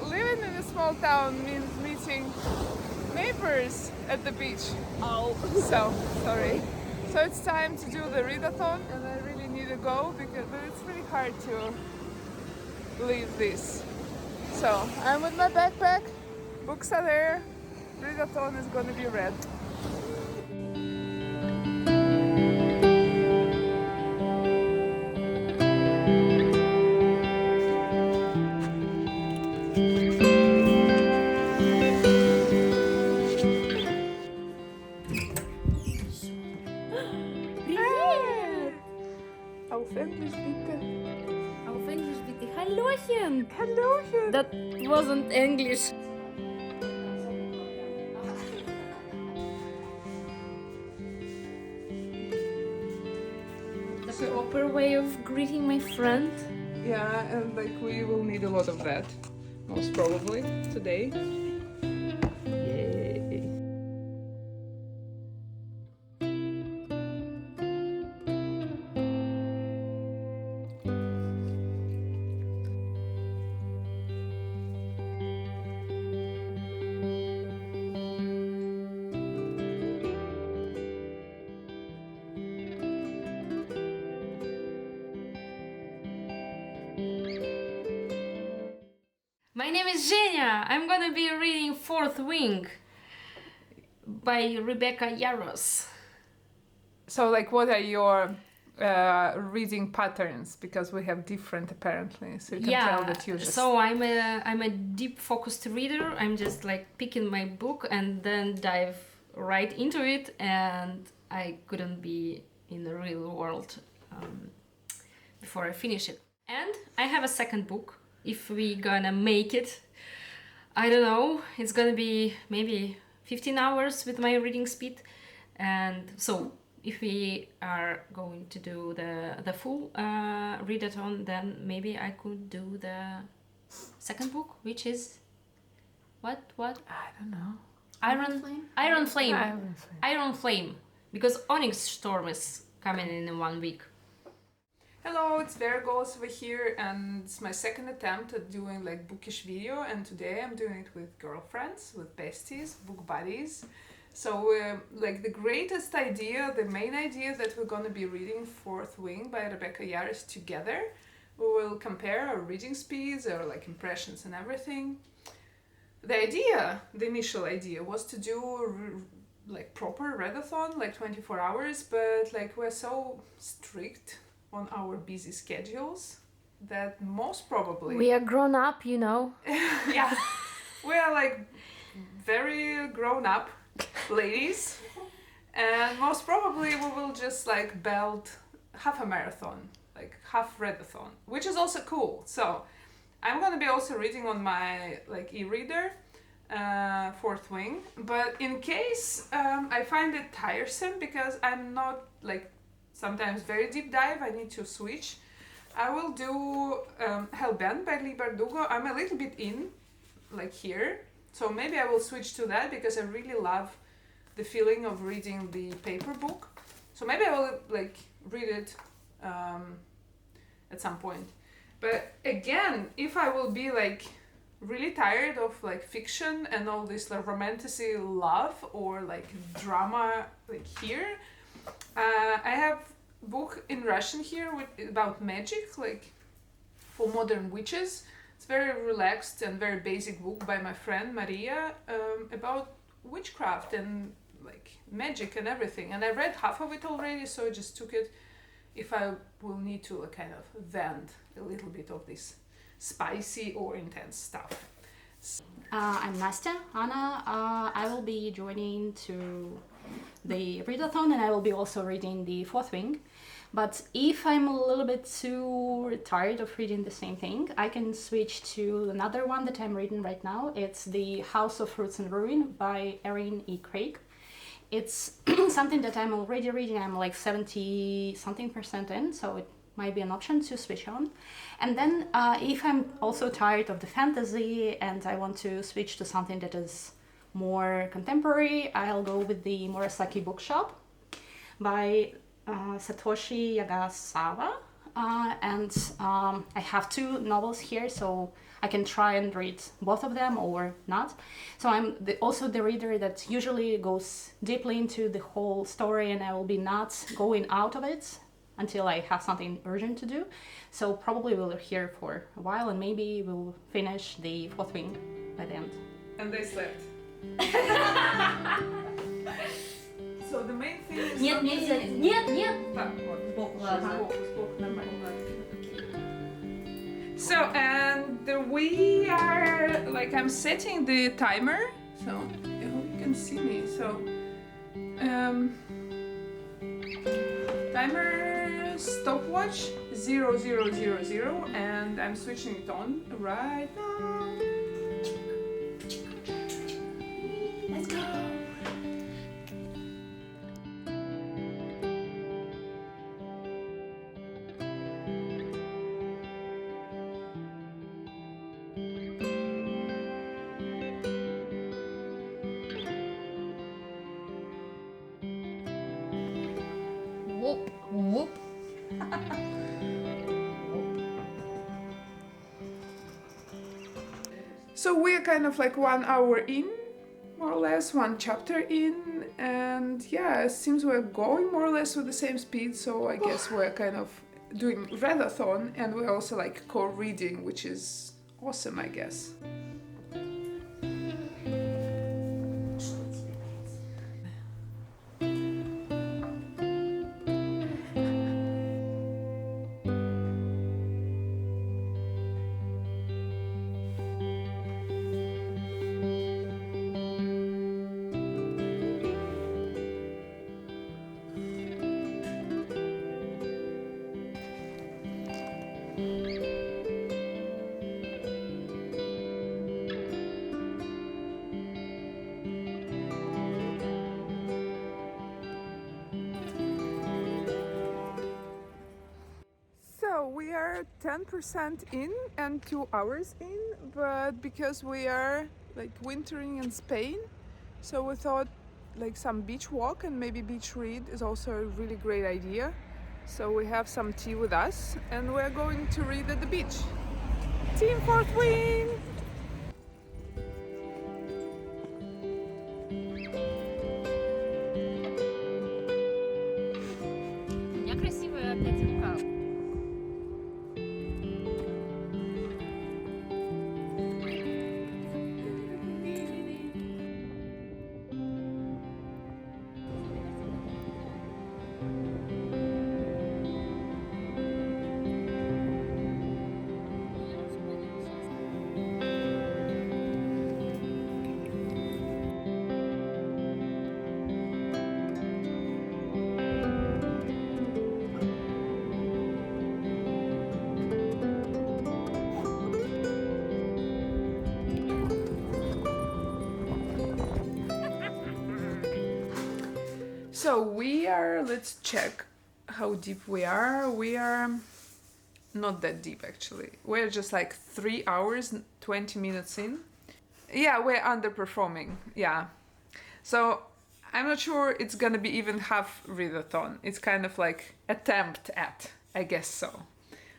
living in a small town means meeting neighbors at the beach. Oh. So, sorry. So it's time to do the readathon, and I really need to go because it's really hard to leave this. So I'm with my backpack, books are there, readathon is gonna be red. Привет! Auf Englisch bitte. Auf Englisch bitte. Hallöchen! Hallöchen. That wasn't English. The proper way of greeting my friend. Yeah, and like we will need a lot of that, most probably today. Yay. My name is Zhenya. I'm gonna be reading Fourth Wing by Rebecca Yarros. So like what are your reading patterns, because we have different apparently, so you can tell that you just So I'm a deep focused reader. I'm just like picking my book and then dive right into it, and I couldn't be in the real world before I finish it. And I have a second book. If we gonna make it, I don't know, it's gonna be maybe 15 hours with my reading speed. And so if we are going to do the full readathon, then maybe I could do the second book, which is what I don't know. Iron Flame. Iron Flame. Iron Flame, because Onyx Storm is coming in 1 week. Hello, it's Vera Golosova here, and it's my second attempt at doing like bookish video, and today I'm doing it with girlfriends, with besties, book buddies. So like the greatest idea, the main idea that we're gonna be reading Fourth Wing by Rebecca Yarros together. We will compare our reading speeds, our like impressions and everything. The idea, the initial idea, was to do like proper readathon, like 24 hours, but like we're so strict on our busy schedules that most probably We are grown up, you know. yeah, we are like very grown up ladies, and most probably we will just like belt half a marathon, like half readathon, which is also cool. So I'm gonna be also reading on my like e-reader Fourth Wing, but in case I find it tiresome because I'm not like sometimes very deep dive, I need to switch, I will do Hellbent by Lee Bardugo. I'm a little bit in like here, so maybe I will switch to that because I really love the feeling of reading the paper book. So maybe I will like read it at some point. But again, if I will be like really tired of like fiction and all this like romantasy love or like drama like here, I have book in Russian here about magic, like for modern witches. It's very relaxed and very basic book by my friend Maria about witchcraft and like magic and everything. And I read half of it already, so I just took it if I will need to kind of vent a little bit of this spicy or intense stuff. I'm Nastya, Anna. I will be joining to the readathon, and I will be also reading the Fourth Wing. But if I'm a little bit too tired of reading the same thing, I can switch to another one that I'm reading right now. It's The House of Roots and Ruin by Erin E. Craig. It's something that I'm already reading. I'm like 70-something% in, so it might be an option to switch on. And then if I'm also tired of the fantasy and I want to switch to something that is more contemporary, I'll go with the Murasaki Bookshop by Satoshi Yagasawa. and I have 2 novels here, so I can try and read both of them or not. So I'm also the reader that usually goes deeply into the whole story, and I will be not going out of it until I have something urgent to do. So probably we'll hear for a while, and maybe we'll finish the 4th wing by the end. And they slept. So the main thing is... Нет, нельзя. Нет. Так, вот. Бог, ладно. Бог, нормально. So, and we are, like, I'm setting the timer, so I hope you can see me. So, timer stopwatch 0000, and I'm switching it on right now. Let's go. Whoop, whoop. So we're kind of like 1 hour in, more or less, 1 chapter in, and yeah, it seems we're going more or less with the same speed, so I guess we're kind of doing readathon, and we're also like co-reading, which is awesome, I guess. So we are 10% in and 2 hours in, but because we are like wintering in Spain, so we thought like some beach walk and maybe beach read is also a really great idea. So we have some tea with us and we're going to read at the beach. Team 4th Wing! У меня красивая опять рука. So we are, let's check how deep we are. We are not that deep actually. We're just like 3 hours, 20 minutes in. Yeah, we're underperforming, yeah. So I'm not sure it's gonna be even half readathon. It's kind of like attempt at, I guess so.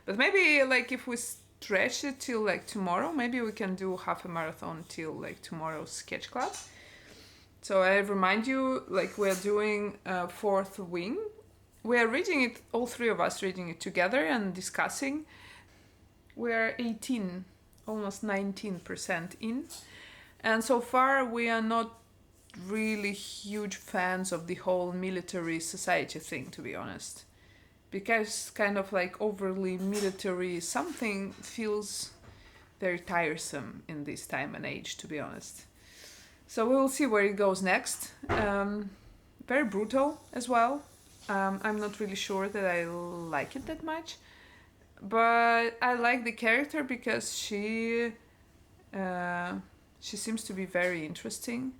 But maybe like if we stretch it till like tomorrow, maybe we can do half a marathon till like tomorrow's sketch club. So I remind you, like we're doing 4th wing. We're reading it, all 3 of us reading it together and discussing. We're 18, almost 19% in. And so far we are not really huge fans of the whole military society thing, to be honest. Because kind of like overly military something feels very tiresome in this time and age, to be honest. So we will see where it goes next. Very brutal as well. I'm not really sure that I like it that much. But I like the character because she seems to be very interesting.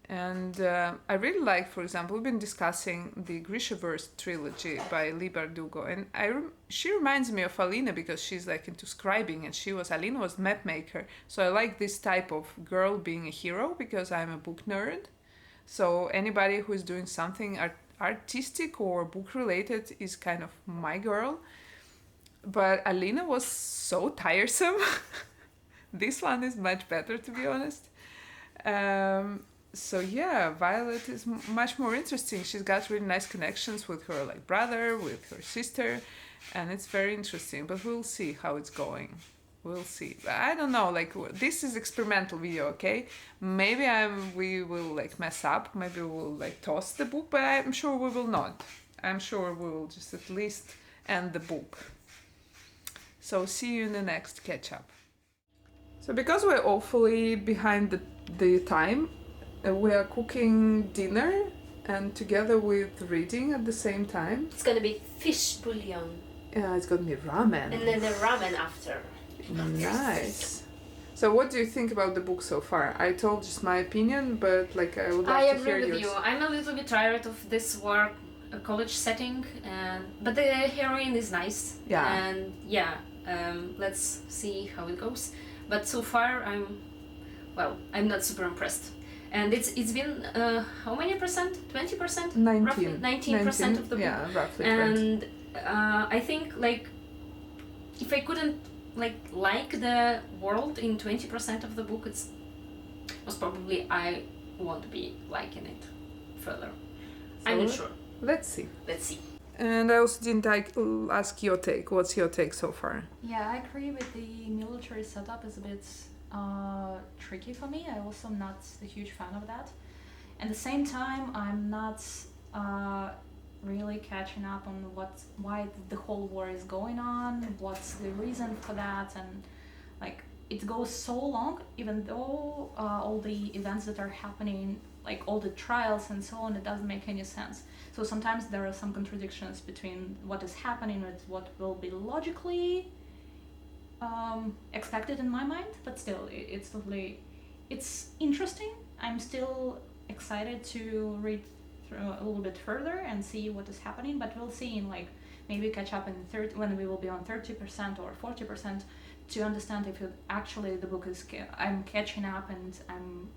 And I really like, for example, we've been discussing the Grishaverse trilogy by Lee Bardugo, and she reminds me of Alina because she's like into scribing, and Alina was map maker. So I like this type of girl being a hero because I'm a book nerd. So anybody who is doing something artistic or book related is kind of my girl. but Alina was so tiresome. This one is much better, to be honest. So yeah, Violet is much more interesting. She's got really nice connections with her like brother, with her sister, and it's very interesting. But we'll see how it's going. We'll see. I don't know. Like this is experimental video, okay? Maybe we will like mess up. Maybe we'll like toss the book, but I'm sure we will not. I'm sure we will just at least end the book. So see you in the next catch up. So because we're awfully behind the time, we are cooking dinner and together with reading at the same time. It's gonna be fish bouillon. Yeah, it's gonna be ramen. And then the ramen after. Nice. So what do you think about the book so far? I told just my opinion, but like I would like to hear yours. I agree with you. I'm a little bit tired of this war college setting, but the heroine is nice. Yeah. And yeah, let's see how it goes. But so far I'm not super impressed. And it's been how many percent? 20%? 19. Roughly 19% of the book. Yeah, roughly 20. And I think like if I couldn't like the world in 20% of the book, it's most probably I won't be liking it further. So I'm not sure. Let's see. Let's see. And I also didn't ask your take. What's your take so far? Yeah, I agree with the military setup is a bit tricky for me. I'm also not a huge fan of that. At the same time, I'm not really catching up on why the whole war is going on, what's the reason for that, and like it goes so long, even though all the events that are happening, like all the trials and so on, it doesn't make any sense. So sometimes there are some contradictions between what is happening and what will be logically expected in my mind, but still it's interesting. I'm still excited to read through a little bit further and see what is happening, but we'll see in like maybe catch up in when we will be on 30% or 40% to understand if actually the book is I'm catching up and I'm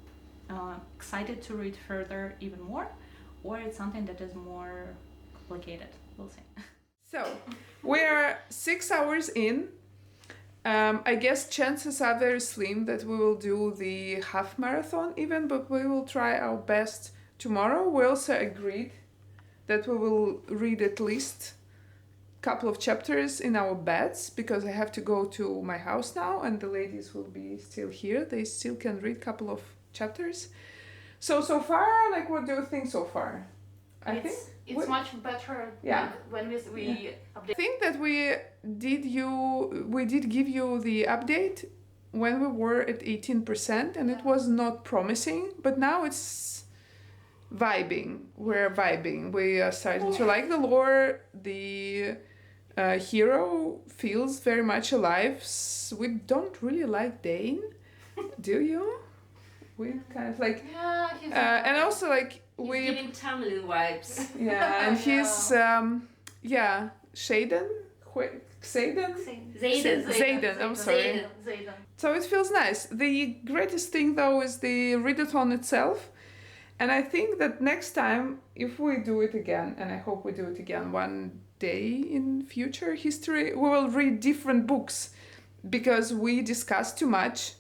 excited to read further even more, or it's something that is more complicated. We'll see. So we're 6 hours in. I guess chances are very slim that we will do the half marathon even, but we will try our best tomorrow. We also agreed that we will read at least a couple of chapters in our beds, because I have to go to my house now and the ladies will be still here. They still can read a couple of chapters. So far, like, what do you think so far? It's much better. Yeah. When we update. I think that we did give you the update when we were at 18% and it was not promising, but now it's vibing. We're vibing. We are starting to like the lore. The hero feels very much alive. We don't really like Dane, do you? We kind of like, and also like He's giving Tamlin vibes. Yeah, and he's Shaden. Zayden, I'm sorry. Zayden. So it feels nice. The greatest thing though is the readathon itself. And I think that next time, if we do it again, and I hope we do it again one day in future history, we will read different books, because we discuss too much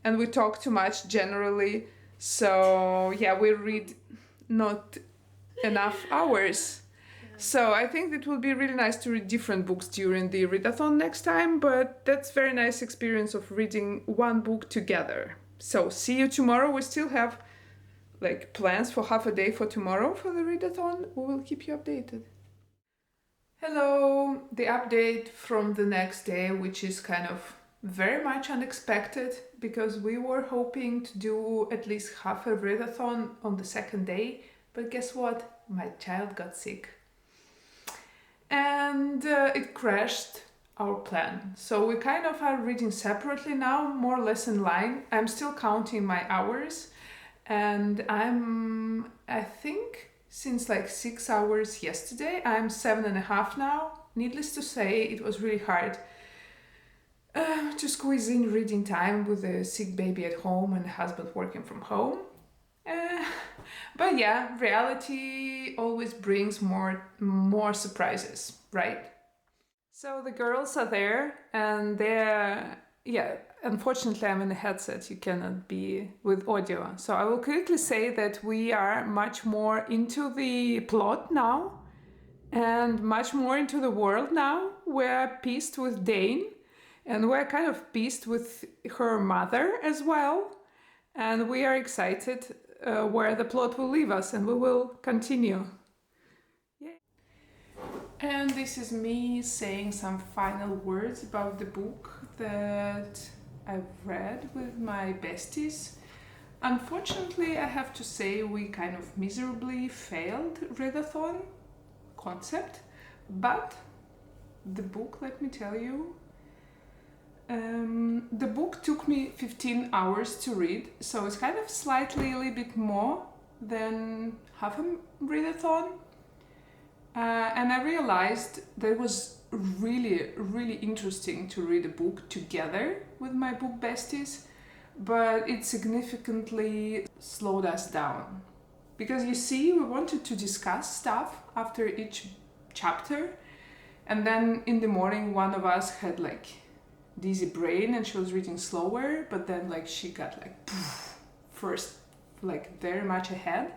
and we talk too much generally. So yeah, we read not enough hours. So I think it will be really nice to read different books during the readathon next time, but that's very nice experience of reading one book together. So see you tomorrow. We still have like plans for half a day for tomorrow for the readathon. We will keep you updated. Hello, the update from the next day, which is kind of very much unexpected, because we were hoping to do at least half a readathon on the second day, but guess what? My child got sick. And it crashed our plan. So we kind of are reading separately now, more or less in line. I'm still counting my hours, and I think since like 6 hours yesterday, I'm 7.5 now. Needless to say, it was really hard to squeeze in reading time with a sick baby at home and a husband working from home. But yeah, reality always brings more surprises, right? So the girls are there, and they're, yeah, unfortunately I'm in a headset, you cannot be with audio. So I will quickly say that we are much more into the plot now, and much more into the world now. We're pissed with Dane, and we're kind of pissed with her mother as well. And we are excited where the plot will leave us, and we will continue. And this is me saying some final words about the book that I've read with my besties. Unfortunately, I have to say we kind of miserably failed readathon concept, but the book, let me tell you, the book took me 15 hours to read, so it's kind of slightly a little bit more than half a readathon. And I realized that it was really, really interesting to read a book together with my book besties, but it significantly slowed us down. Because you see, we wanted to discuss stuff after each chapter, and then in the morning one of us had like dizzy brain and she was reading slower, but then like she got like first like very much ahead,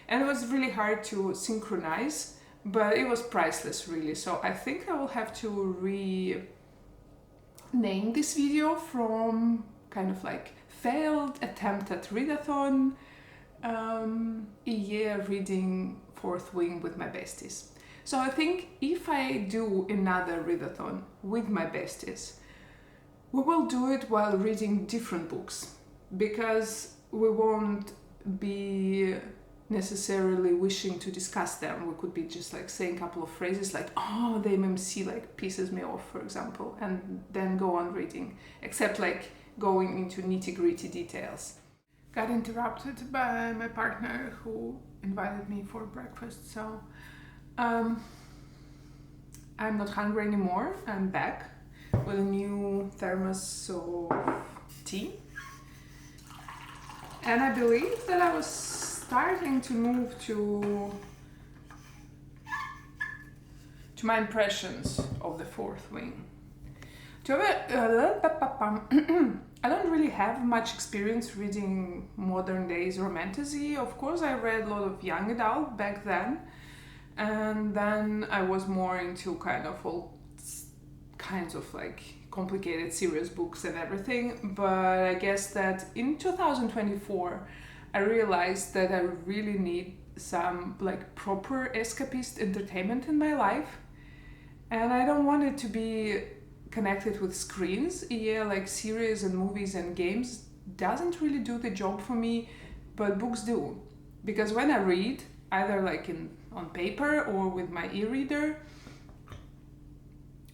and it was really hard to synchronize. But it was priceless, really. So I think I will have to rename this video from kind of like failed attempt at readathon, a year reading Fourth Wing with my besties. So I think if I do another readathon with my besties, we will do it while reading different books, because we won't be necessarily wishing to discuss them. We could be just like saying a couple of phrases like, oh, the MMC like pisses me off, for example, and then go on reading, except like going into nitty-gritty details. Got interrupted by my partner who invited me for breakfast, so I'm not hungry anymore. I'm back with a new thermos of tea, and I believe that I was starting to move to my impressions of the Fourth Wing. I don't really have much experience reading modern days romantasy. Of course, I read a lot of young adult back then, and then I was more into kind of all kinds of like complicated serious books and everything. But I guess that in 2024 I realized that I really need some like proper escapist entertainment in my life, and I don't want it to be connected with screens. Yeah, like series and movies and games doesn't really do the job for me, but books do. Because when I read, either like on paper or with my e-reader,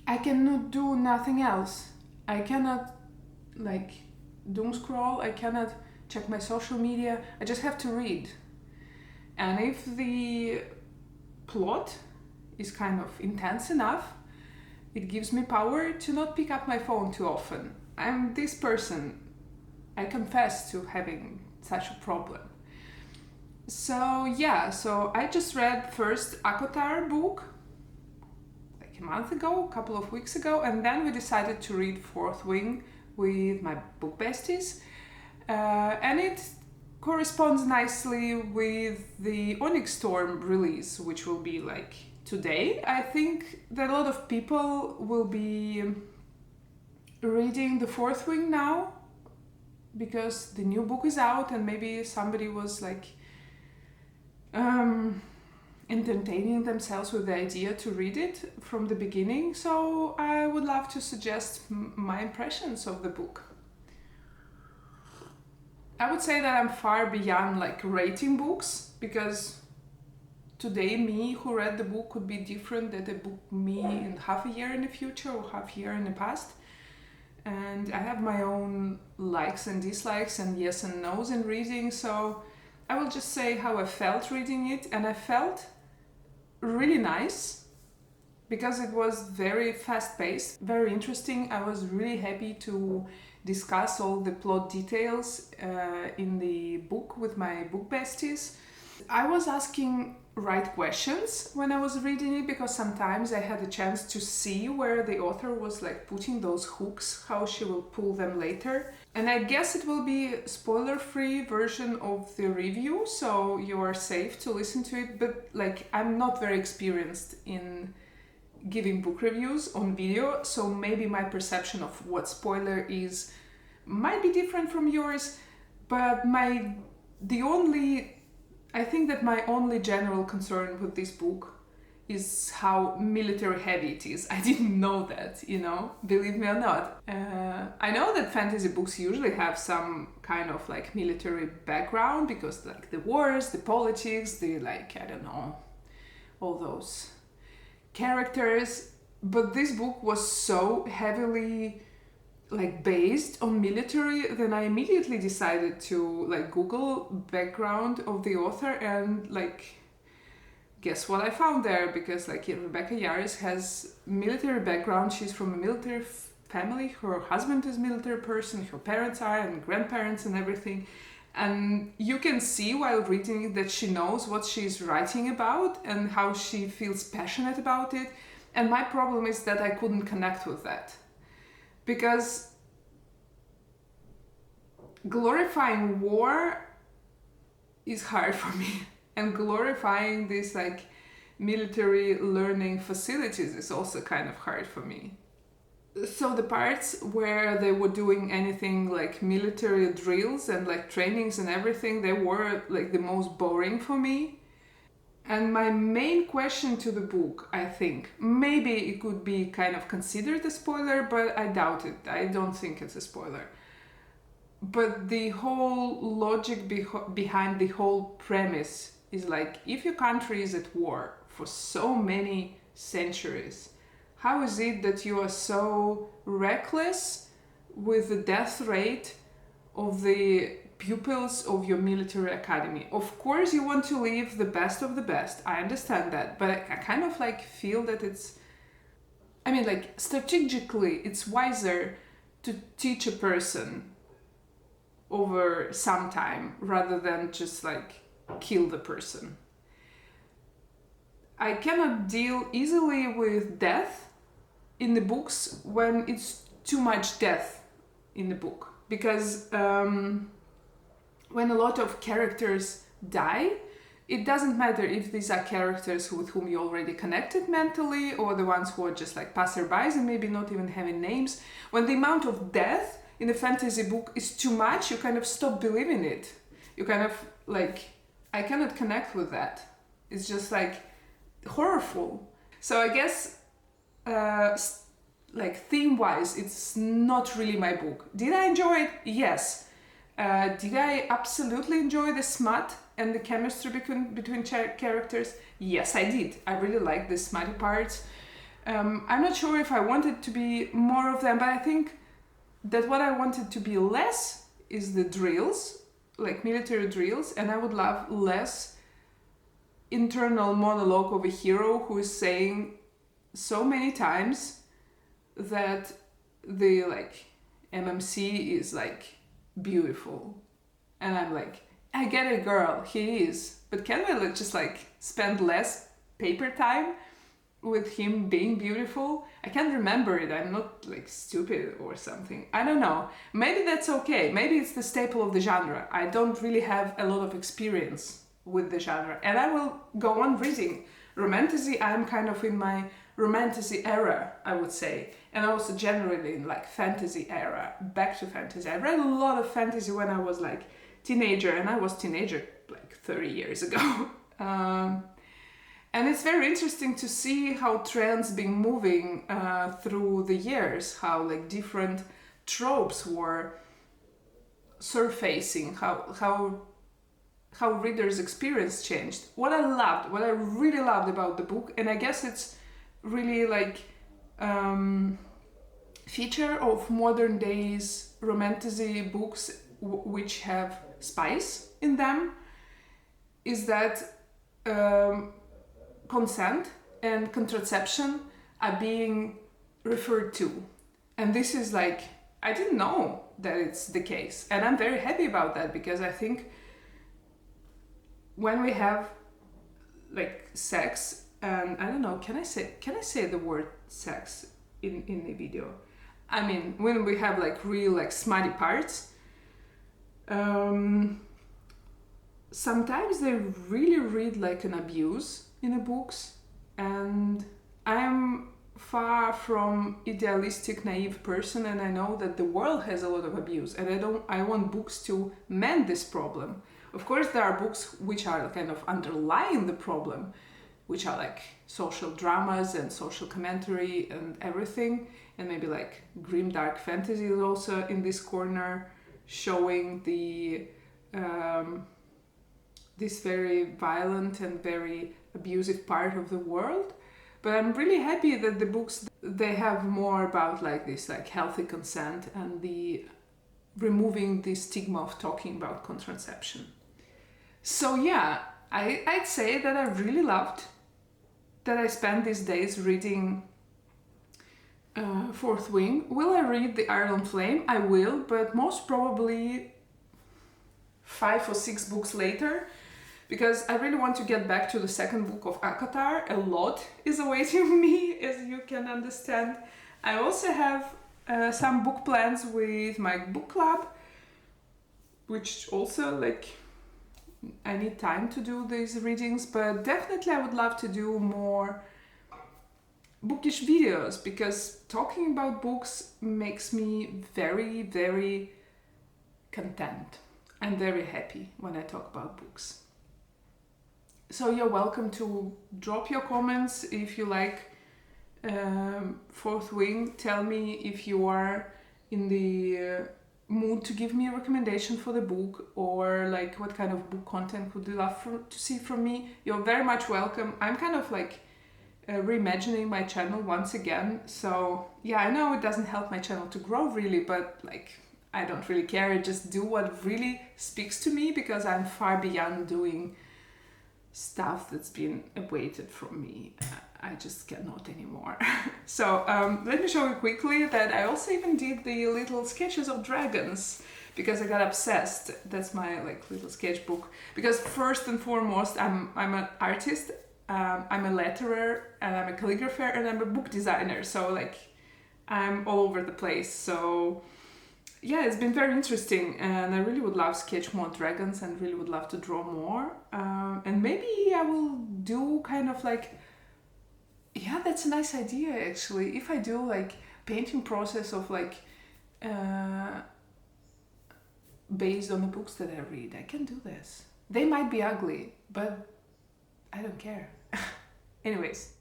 I cannot do nothing else. I cannot like doom scroll, I cannot check my social media, I just have to read. And if the plot is kind of intense enough, it gives me power to not pick up my phone too often. I'm this person, I confess to having such a problem. So yeah, so I just read first Akotar book like a month ago, a couple of weeks ago, and then we decided to read Fourth Wing with my book besties. And it corresponds nicely with the Onyx Storm release, which will be like today. I think that a lot of people will be reading the Fourth Wing now because the new book is out, and maybe somebody was like entertaining themselves with the idea to read it from the beginning. So I would love to suggest my impressions of the book. I would say that I'm far beyond like rating books, because today me who read the book could be different than the book me in half a year in the future or half a year in the past. And I have my own likes and dislikes and yes and no's in reading, so I will just say how I felt reading it. And I felt really nice because it was very fast-paced, very interesting. I was really happy to discuss all the plot details in the book with my book besties. I was asking right questions when I was reading it, because sometimes I had a chance to see where the author was like putting those hooks, how she will pull them later. And I guess it will be a spoiler-free version of the review, so you are safe to listen to it. But like, I'm not very experienced in giving book reviews on video, so maybe my perception of what spoiler is might be different from yours. But I think that my only general concern with this book is how military heavy it is. I didn't know that, believe me or not. I know that fantasy books usually have some kind of like military background, because like the wars, the politics, the like, I don't know, all those characters. But this book was so heavily like based on military, then I immediately decided to like Google background of the author, and like, guess what I found there? Because like Rebecca Yarros has military background. She's from a military family. Her husband is a military person. Her parents are, and grandparents and everything. And you can see while reading it that she knows what she's writing about and how she feels passionate about it. And my problem is that I couldn't connect with that. Because glorifying war is hard for me, and glorifying these like military learning facilities is also kind of hard for me. So the parts where they were doing anything like military drills and like trainings and everything, they were like the most boring for me. And my main question to the book, I think, maybe it could be kind of considered a spoiler, but I doubt it. I don't think it's a spoiler. But the whole logic behind the whole premise is like, if your country is at war for so many centuries, how is it that you are so reckless with the death rate of the pupils of your military academy? Of course you want to leave the best of the best, I understand that, but I kind of like feel that like strategically it's wiser to teach a person over some time rather than just like kill the person. I cannot deal easily with death in the books when it's too much death in the book, because when a lot of characters die, it doesn't matter if these are characters with whom you already connected mentally, or the ones who are just like passerbys and maybe not even having names. When the amount of death in a fantasy book is too much, you kind of stop believing it. You kind of like, I cannot connect with that. It's just like horrorful. So I guess like theme-wise, it's not really my book. Did I enjoy it? Yes. Did I absolutely enjoy the smut and the chemistry between characters? Yes, I did. I really liked the smutty parts. I'm not sure if I wanted to be more of them, but I think that what I wanted to be less is the drills, like military drills, and I would love less internal monologue of a hero who is saying so many times that the like MMC is like beautiful, and I'm like, I get it, girl, he is, but can we just like spend less paper time with him being beautiful? I can't remember it. I'm not like stupid or something. I don't know. Maybe that's okay. Maybe it's the staple of the genre. I don't really have a lot of experience with the genre, and I will go on reading romantasy. I'm kind of in my romantasy era, I would say, and also generally in like fantasy era, back to fantasy. I read a lot of fantasy when I was like teenager, and I was teenager like 30 years ago. And it's very interesting to see how trends been moving through the years, how like different tropes were surfacing, how readers' experience changed. What I really loved about the book, and I guess it's really like feature of modern days romantasy books which have spice in them, is that consent and contraception are being referred to. And this is like, I didn't know that it's the case, and I'm very happy about that, because I think when we have like sex, and I don't know, can I say the word sex in the video? I mean, when we have like real like smutty parts, sometimes they really read like an abuse in the books, and I'm far from idealistic naive person, and I know that the world has a lot of abuse, and I want books to mend this problem. Of course there are books which are kind of underlying the problem, which are like social dramas and social commentary and everything, and maybe like grim dark fantasy is also in this corner, showing the this very violent and very abusive part of the world. But I'm really happy that the books, they have more about like this like healthy consent and the removing the stigma of talking about contraception. So yeah, I'd say that I really loved that I spent these days reading Fourth Wing. Will I read The Iron Flame? I will, but most probably 5 or 6 books later, because I really want to get back to the second book of Akatar. A lot is awaiting me, as you can understand. I also have some book plans with my book club, which also like I need time to do these readings, but definitely I would love to do more bookish videos, because talking about books makes me very, very content. I'm very happy when I talk about books. So you're welcome to drop your comments if you like Fourth Wing. Tell me if you are in the mood to give me a recommendation for the book, or like what kind of book content would you love to see from me. You're very much welcome. I'm kind of like reimagining my channel once again, so yeah, I know it doesn't help my channel to grow really, but like I don't really care. I just do what really speaks to me, because I'm far beyond doing stuff that's been awaited from me. I just cannot anymore. So let me show you quickly that I also even did the little sketches of dragons, because I got obsessed. That's my like little sketchbook, because first and foremost I'm an artist, I'm a letterer, and I'm a calligrapher, and I'm a book designer, so like I'm all over the place. So yeah, it's been very interesting, and I really would love to sketch more dragons and really would love to draw more. And maybe I will do kind of like, yeah, that's a nice idea actually. If I do like painting process of like based on the books that I read, I can do this. They might be ugly, but I don't care. Anyways,